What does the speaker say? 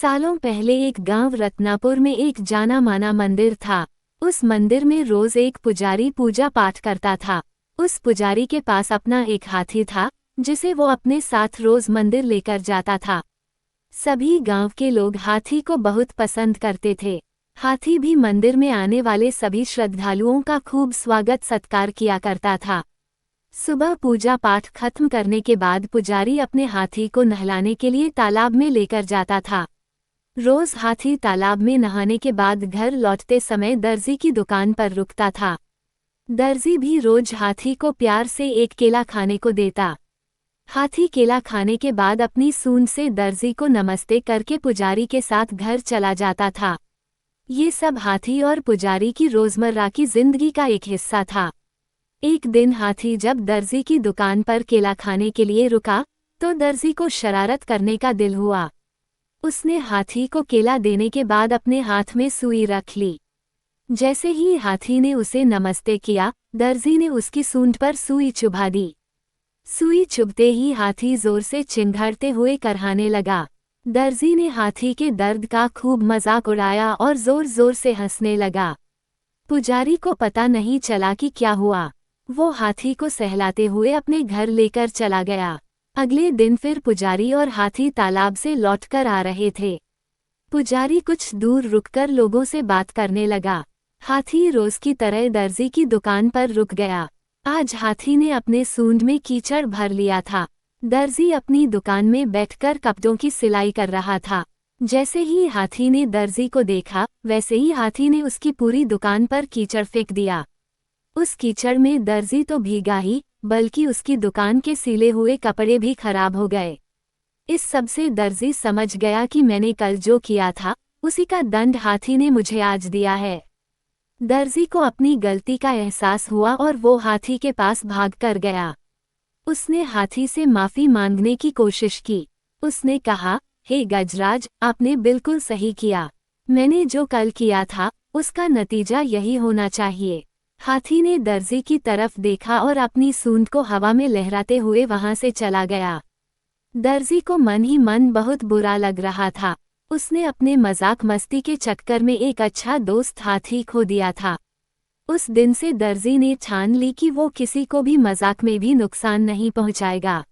सालों पहले एक गांव रत्नापुर में एक जाना माना मंदिर था। उस मंदिर में रोज एक पुजारी पूजा पाठ करता था। उस पुजारी के पास अपना एक हाथी था, जिसे वो अपने साथ रोज मंदिर लेकर जाता था। सभी गांव के लोग हाथी को बहुत पसंद करते थे। हाथी भी मंदिर में आने वाले सभी श्रद्धालुओं का खूब स्वागत सत्कार किया करता था। सुबह पूजा पाठ खत्म करने के बाद पुजारी अपने हाथी को नहलाने के लिए तालाब में लेकर जाता था। रोज हाथी तालाब में नहाने के बाद घर लौटते समय दर्जी की दुकान पर रुकता था। दर्जी भी रोज हाथी को प्यार से एक केला खाने को देता। हाथी केला खाने के बाद अपनी सूंड से दर्जी को नमस्ते करके पुजारी के साथ घर चला जाता था। ये सब हाथी और पुजारी की रोजमर्रा की जिंदगी का एक हिस्सा था। एक दिन हाथी जब दर्जी की दुकान पर केला खाने के लिए रुका, तो दर्जी को शरारत करने का दिल हुआ। उसने हाथी को केला देने के बाद अपने हाथ में सुई रख ली। जैसे ही हाथी ने उसे नमस्ते किया, दर्जी ने उसकी सूंड पर सुई चुभा दी। सुई चुभते ही हाथी जोर से चिंघाड़ते हुए करहाने लगा। दर्जी ने हाथी के दर्द का खूब मजाक उड़ाया और जोर जोर से हंसने लगा। पुजारी को पता नहीं चला कि क्या हुआ। वो हाथी को सहलाते हुए अपने घर लेकर चला गया। अगले दिन फिर पुजारी और हाथी तालाब से लौटकर आ रहे थे। पुजारी कुछ दूर रुककर लोगों से बात करने लगा। हाथी रोज की तरह दर्जी की दुकान पर रुक गया। आज हाथी ने अपने सूंड में कीचड़ भर लिया था। दर्जी अपनी दुकान में बैठकर कपड़ों की सिलाई कर रहा था। जैसे ही हाथी ने दर्जी को देखा, वैसे ही हाथी ने उसकी पूरी दुकान पर कीचड़ फेंक दिया। उस कीचड़ में दर्जी तो भीगा ही, बल्कि उसकी दुकान के सिले हुए कपड़े भी खराब हो गए। इस सब से दर्जी समझ गया कि मैंने कल जो किया था, उसी का दंड हाथी ने मुझे आज दिया है। दर्जी को अपनी गलती का एहसास हुआ और वो हाथी के पास भाग कर गया। उसने हाथी से माफी मांगने की कोशिश की। उसने कहा, हे गजराज, आपने बिल्कुल सही किया। मैंने जो कल किया था, उसका नतीजा यही होना चाहिए। हाथी ने दर्जी की तरफ देखा और अपनी सूंड को हवा में लहराते हुए वहां से चला गया। दर्जी को मन ही मन बहुत बुरा लग रहा था। उसने अपने मजाक मस्ती के चक्कर में एक अच्छा दोस्त हाथी खो दिया था। उस दिन से दर्जी ने ठान ली कि वो किसी को भी मजाक में भी नुकसान नहीं पहुंचाएगा।